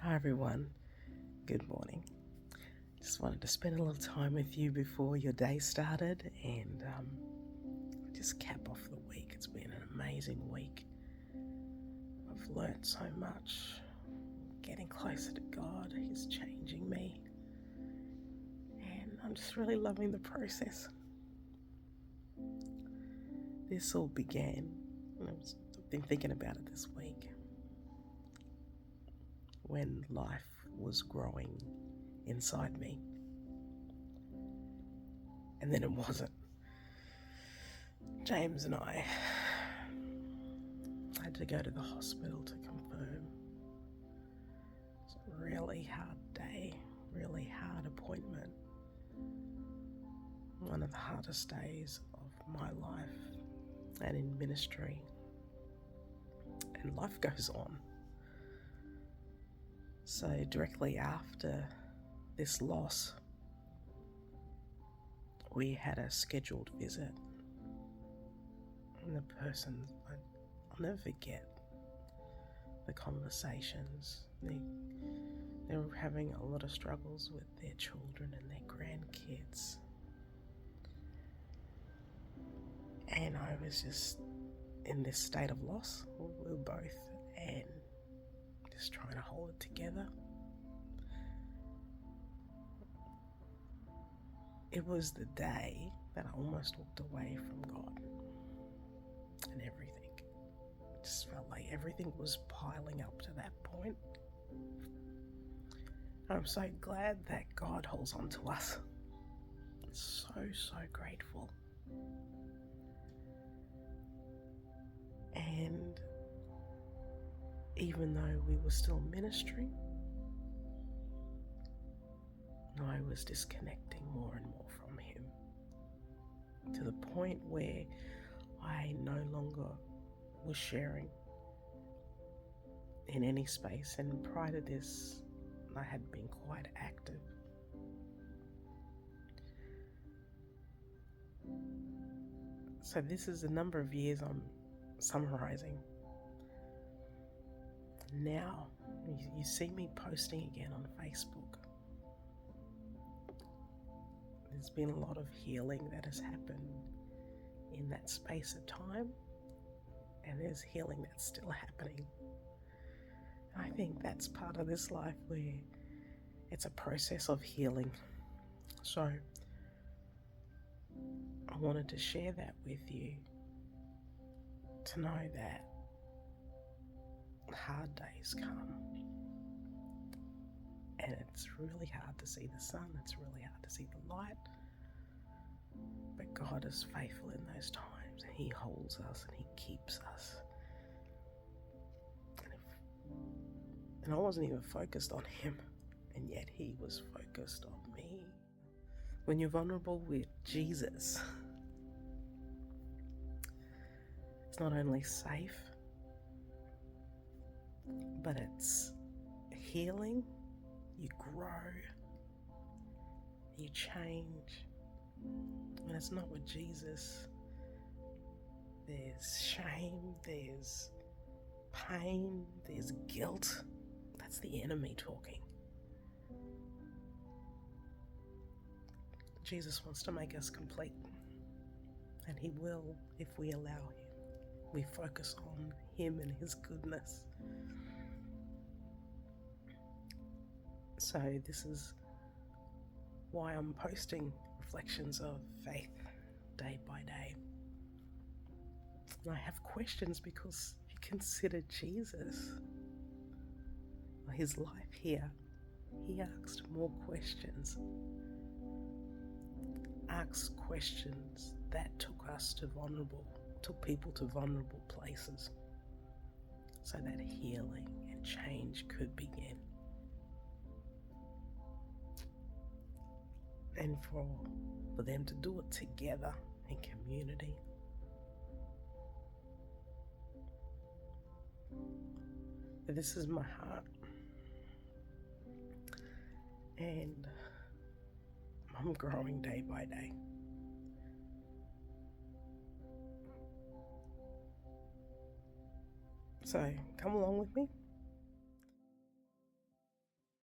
Hi everyone, good morning. Just wanted to spend a little time with you before your day started and just cap off the week. It's been an amazing week. I've learnt so much, getting closer to God. He's changing me and I'm just really loving the process. This all began, I've been thinking about it this week, when life was growing inside me. And then it wasn't. James and I had to go to the hospital to confirm. It's a really hard day, really hard appointment. One of the hardest days of my life and in ministry. And life goes on. So directly after this loss, we had a scheduled visit. And the person, I'll never forget the conversations. They were having a lot of struggles with their children and their grandkids. And I was just in this state of loss. We were both, and just trying to hold it together. It was the day that I almost walked away from God and everything. It just felt like everything was piling up to that point. I'm so glad that God holds on to us. So grateful. And even though we were still ministering, I was disconnecting more and more from Him, to the point where I no longer was sharing in any space. And prior to this, I had been quite active. So this is a number of years I'm summarizing. Now, you see me posting again on Facebook. There's been a lot of healing that has happened in that space of time, and there's healing that's still happening. I think that's part of this life, where it's a process of healing. So I wanted to share that with you, to know that hard days come, and it's really hard to see the sun, it's really hard to see the light, but God is faithful in those times, and He holds us and He keeps us. And I wasn't even focused on Him, and yet He was focused on me. When you're vulnerable with Jesus, it's not only safe, but it's healing. You grow, you change. When it's not with Jesus, there's shame, there's pain, there's guilt. That's the enemy talking. Jesus wants to make us complete, and He will if we allow Him. We focus on Him and His goodness. So this is why I'm posting reflections of faith day by day. And I have questions, because if you consider Jesus, His life here, He asked more questions. Asked questions that took people to vulnerable places, so that healing and change could begin. And for them to do it together in community. But this is my heart, and I'm growing day by day. So come along with me.